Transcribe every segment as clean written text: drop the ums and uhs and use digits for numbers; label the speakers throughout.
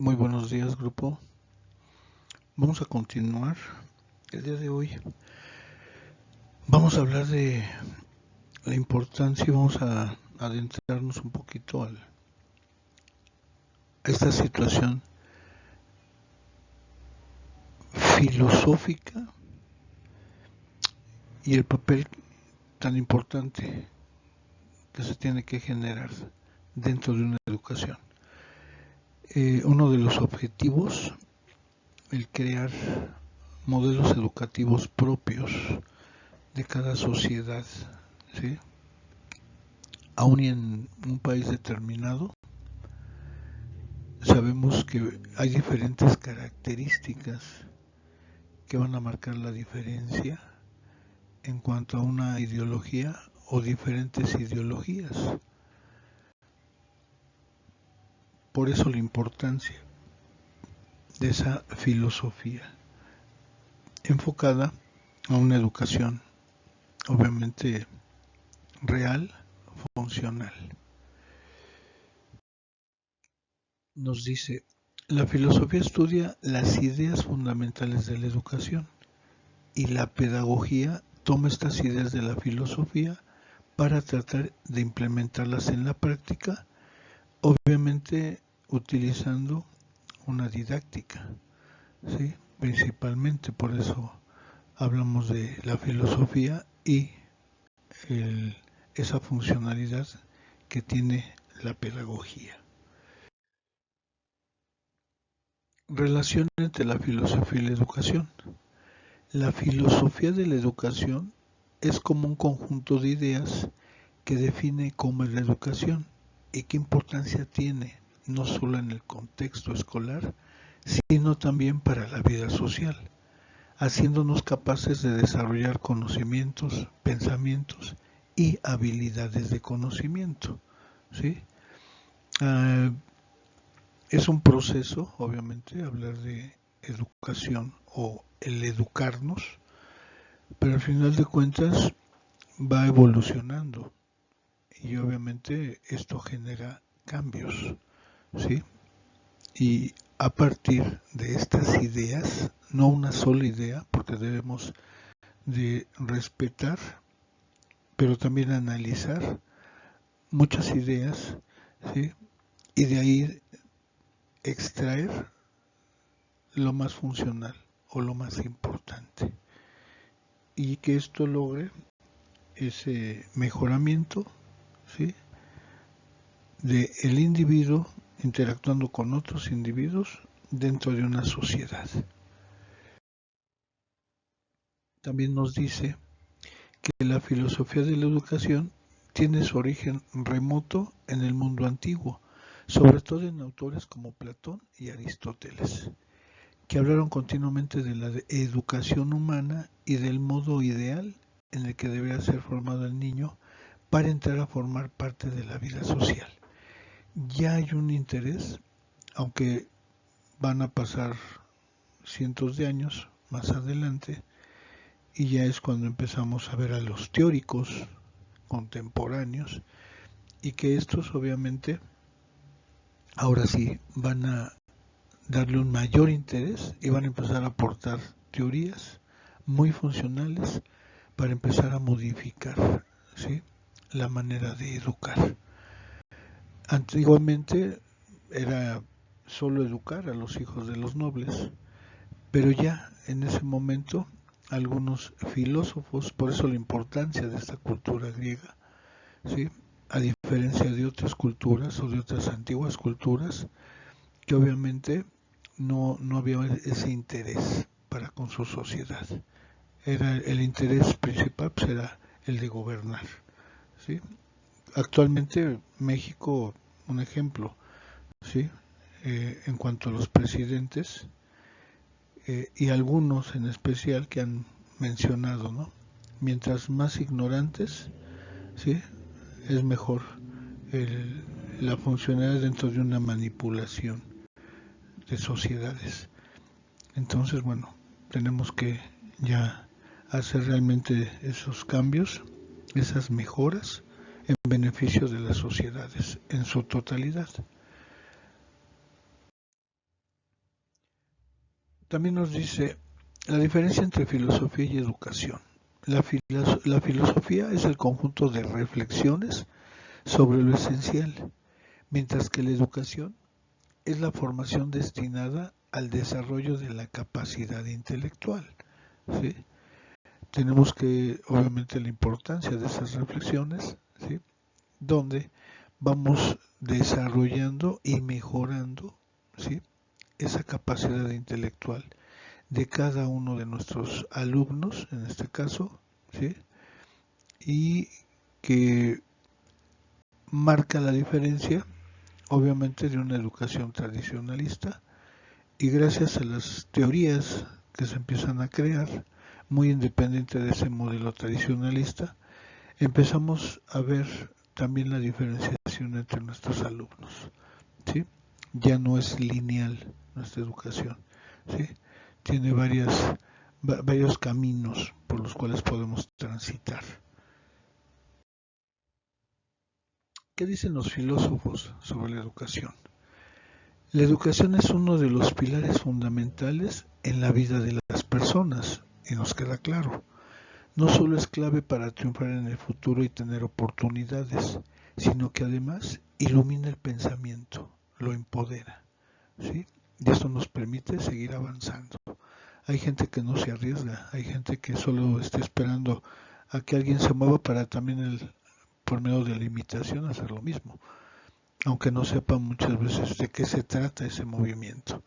Speaker 1: Muy buenos días, grupo. Vamos a continuar. El día de hoy vamos a hablar de la importancia y vamos a adentrarnos un poquito a esta situación filosófica y el papel tan importante que se tiene que generar dentro de una educación. Uno de los objetivos, el crear modelos educativos propios de cada sociedad, ¿sí? Aún y en un país determinado, sabemos que hay diferentes características que van a marcar la diferencia en cuanto a una ideología o diferentes ideologías. Por eso la importancia de esa filosofía enfocada a una educación obviamente real, funcional. Nos dice, la filosofía estudia las ideas fundamentales de la educación y la pedagogía toma estas ideas de la filosofía para tratar de implementarlas en la práctica, obviamente utilizando una didáctica, ¿sí? Principalmente por eso hablamos de la filosofía y esa funcionalidad que tiene la pedagogía. Relación entre la filosofía y la educación. La filosofía de la educación es como un conjunto de ideas que define cómo es la educación y qué importancia tiene, no solo en el contexto escolar, sino también para la vida social, haciéndonos capaces de desarrollar conocimientos, pensamientos y habilidades de conocimiento, ¿sí? Es un proceso, obviamente, hablar de educación o el educarnos, pero al final de cuentas va evolucionando y obviamente esto genera cambios, ¿sí? Y a partir de estas ideas, no una sola idea, porque debemos de respetar, pero también analizar muchas ideas, ¿sí? Y de ahí extraer lo más funcional o lo más importante. Y que esto logre ese mejoramiento, ¿sí? De el individuo interactuando con otros individuos dentro de una sociedad. También nos dice que la filosofía de la educación tiene su origen remoto en el mundo antiguo, sobre todo en autores como Platón y Aristóteles, que hablaron continuamente de la educación humana y del modo ideal en el que debería ser formado el niño para entrar a formar parte de la vida social. Ya hay un interés, aunque van a pasar cientos de años más adelante, y ya es cuando empezamos a ver a los teóricos contemporáneos, y que estos obviamente ahora sí van a darle un mayor interés y van a empezar a aportar teorías muy funcionales para empezar a modificar, ¿sí?, la manera de educar. Antiguamente era solo educar a los hijos de los nobles, pero ya en ese momento algunos filósofos, por eso la importancia de esta cultura griega, ¿sí?, a diferencia de otras culturas o de otras antiguas culturas, que obviamente no había ese interés para con su sociedad. Era el interés principal, pues era el de gobernar, ¿sí? Actualmente México, un ejemplo, ¿sí? En cuanto a los presidentes, y algunos en especial que han mencionado, ¿no? Mientras más ignorantes, ¿sí?, es mejor la funcionalidad dentro de una manipulación de sociedades. Entonces, bueno, tenemos que ya hacer realmente esos cambios, esas mejoras en beneficio de las sociedades en su totalidad. También nos dice la diferencia entre filosofía y educación. La filosofía es el conjunto de reflexiones sobre lo esencial, mientras que la educación es la formación destinada al desarrollo de la capacidad intelectual. ¿Sí? Tenemos que, obviamente, la importancia de esas reflexiones, ¿sí? Donde vamos desarrollando y mejorando, ¿sí? Esa capacidad intelectual de cada uno de nuestros alumnos, en este caso, ¿sí? Y que marca la diferencia, obviamente, de una educación tradicionalista, y gracias a las teorías que se empiezan a crear, muy independiente de ese modelo tradicionalista, empezamos a ver también la diferenciación entre nuestros alumnos, ¿sí? Ya no es lineal nuestra educación, ¿sí? Tiene varios caminos por los cuales podemos transitar. ¿Qué dicen los filósofos sobre la educación? La educación es uno de los pilares fundamentales en la vida de las personas, y nos queda claro. No solo es clave para triunfar en el futuro y tener oportunidades, sino que además ilumina el pensamiento, lo empodera, ¿sí? Y esto nos permite seguir avanzando. Hay gente que no se arriesga, hay gente que solo está esperando a que alguien se mueva para también por medio de la imitación hacer lo mismo, aunque no sepa muchas veces de qué se trata ese movimiento.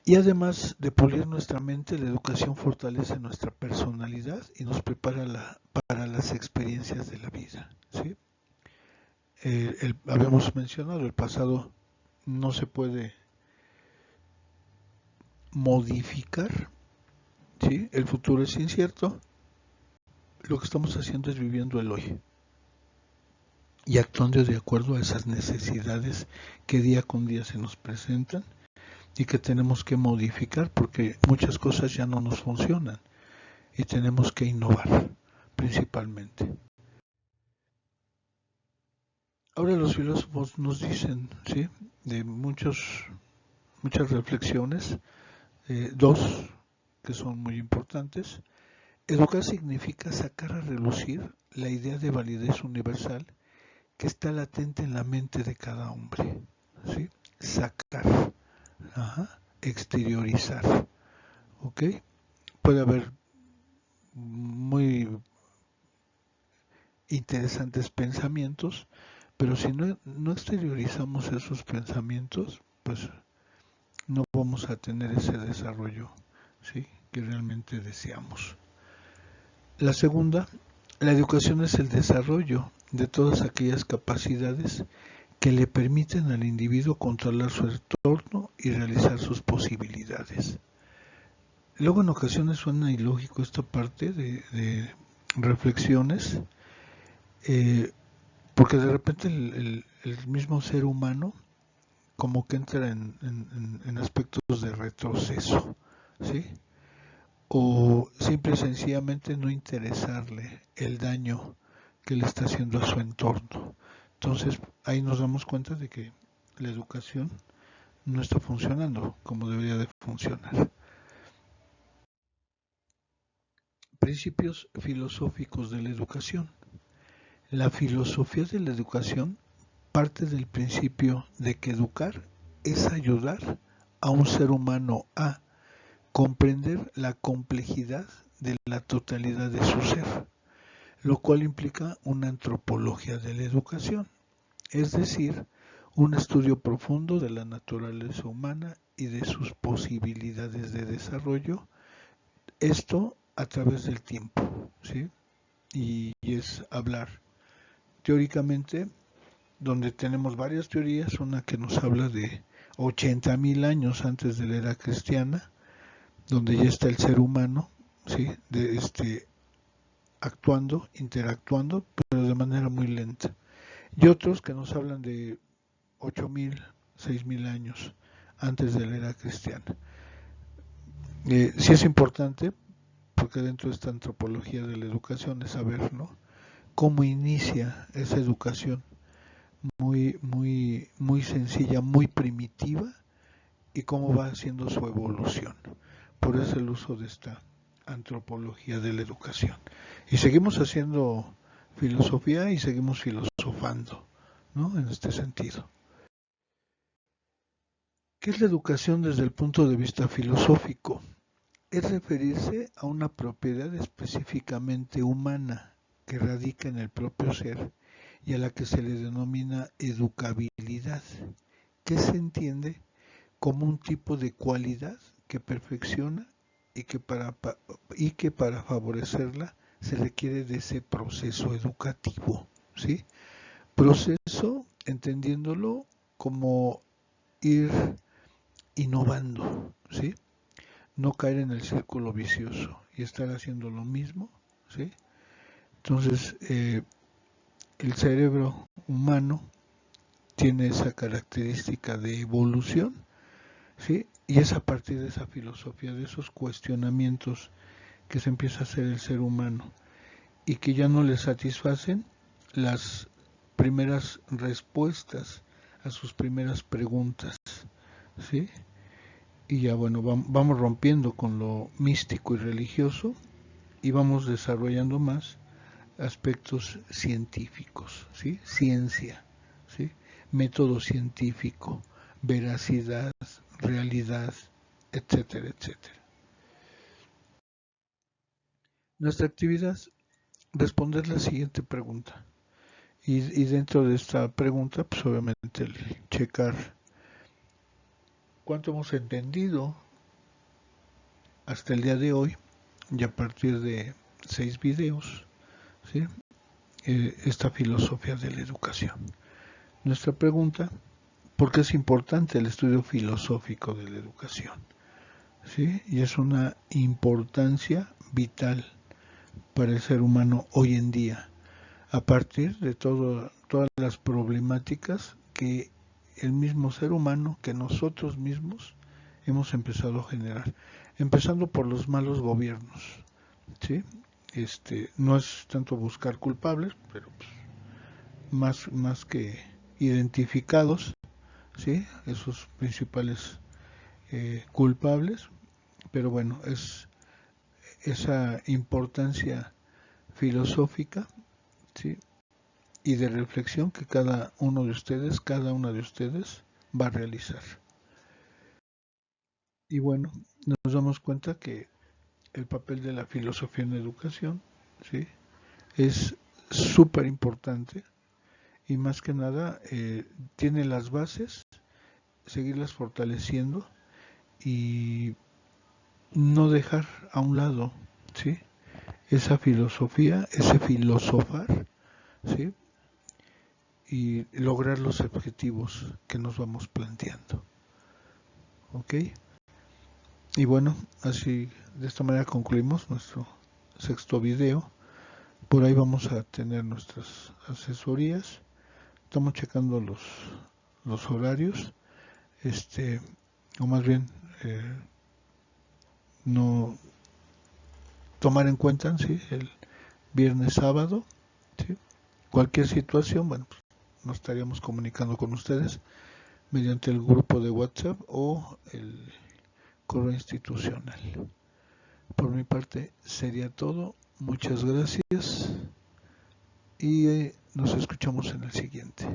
Speaker 1: Y además de pulir nuestra mente, la educación fortalece nuestra personalidad y nos prepara para las experiencias de la vida, ¿sí? Habíamos mencionado, el pasado no se puede modificar, ¿sí? El futuro es incierto. Lo que estamos haciendo es viviendo el hoy y actuando de acuerdo a esas necesidades que día con día se nos presentan y que tenemos que modificar porque muchas cosas ya no nos funcionan y tenemos que innovar principalmente. Ahora los filósofos nos dicen, ¿sí? De muchas reflexiones, dos que son muy importantes. Educar significa sacar a relucir la idea de validez universal que está latente en la mente de cada hombre, ¿sí? Sacar, exteriorizar, ¿ok? Puede haber muy interesantes pensamientos, pero si no exteriorizamos esos pensamientos, pues no vamos a tener ese desarrollo, ¿sí? Que realmente deseamos. La segunda, la educación es el desarrollo de todas aquellas capacidades que le permiten al individuo controlar su entorno y realizar sus posibilidades. Luego en ocasiones suena ilógico esta parte de reflexiones, porque de repente el mismo ser humano como que entra en aspectos de retroceso, ¿sí? O simple y sencillamente no interesarle el daño que le está haciendo a su entorno. Entonces ahí nos damos cuenta de que la educación no está funcionando como debería de funcionar. Principios filosóficos de la educación. La filosofía de la educación parte del principio de que educar es ayudar a un ser humano a comprender la complejidad de la totalidad de su ser, lo cual implica una antropología de la educación, es decir, un estudio profundo de la naturaleza humana y de sus posibilidades de desarrollo, esto a través del tiempo, ¿sí? Y es hablar teóricamente, donde tenemos varias teorías, una que nos habla de 80.000 años antes de la era cristiana, donde ya está el ser humano, ¿sí? Actuando, interactuando, pero de manera muy lenta. Y otros que nos hablan de 8.000, 6.000 años antes de la era cristiana. Sí es importante, porque dentro de esta antropología de la educación es saber, ¿no? Cómo inicia esa educación muy sencilla, muy primitiva, y cómo va haciendo su evolución. Por eso el uso de esta antropología de la educación. Y seguimos haciendo filosofía y seguimos filosofando, ¿no? En este sentido. ¿Qué es la educación desde el punto de vista filosófico? Es referirse a una propiedad específicamente humana que radica en el propio ser y a la que se le denomina educabilidad, que se entiende como un tipo de cualidad que perfecciona y que para favorecerla se requiere de ese proceso educativo, ¿sí? Proceso entendiéndolo como ir innovando, ¿sí? No caer en el círculo vicioso y estar haciendo lo mismo, ¿sí? Entonces, el cerebro humano tiene esa característica de evolución, ¿sí? Y es a partir de esa filosofía, de esos cuestionamientos que se empieza a hacer el ser humano y que ya no le satisfacen las primeras respuestas a sus primeras preguntas, ¿sí? Y ya bueno, vamos rompiendo con lo místico y religioso y vamos desarrollando más aspectos científicos, ¿sí? Ciencia, ¿sí? Método científico, veracidad, realidad, etcétera, etcétera. Nuestra actividad es responder la siguiente pregunta. Y dentro de esta pregunta, pues obviamente el checar cuánto hemos entendido hasta el día de hoy y a partir de 6 videos, ¿sí? Esta filosofía de la educación. Nuestra pregunta, ¿por qué es importante el estudio filosófico de la educación? ¿Sí? Y es una importancia vital para el ser humano hoy en día, a partir de todas las problemáticas que el mismo ser humano, que nosotros mismos hemos empezado a generar, empezando por los malos gobiernos, ¿sí? No es tanto buscar culpables, pero pues, más que identificados, ¿sí? Esos principales culpables, pero bueno, es esa importancia filosófica, ¿sí? Y de reflexión que cada uno de ustedes, cada una de ustedes va a realizar. Y bueno, nos damos cuenta que el papel de la filosofía en la educación, ¿sí? Es súper importante y más que nada tiene las bases, seguirlas fortaleciendo y no dejar a un lado, ¿sí? Esa filosofía, ese filosofar, ¿sí? Y lograr los objetivos que nos vamos planteando. ¿Ok? Y bueno, así de esta manera concluimos nuestro sexto video. Por ahí vamos a tener nuestras asesorías. Estamos checando los horarios. O más bien, no tomar en cuenta, ¿sí? El viernes, sábado, ¿sí? Cualquier situación, bueno, pues nos estaríamos comunicando con ustedes mediante el grupo de WhatsApp o el correo institucional. Por mi parte sería todo. Muchas gracias y nos escuchamos en el siguiente.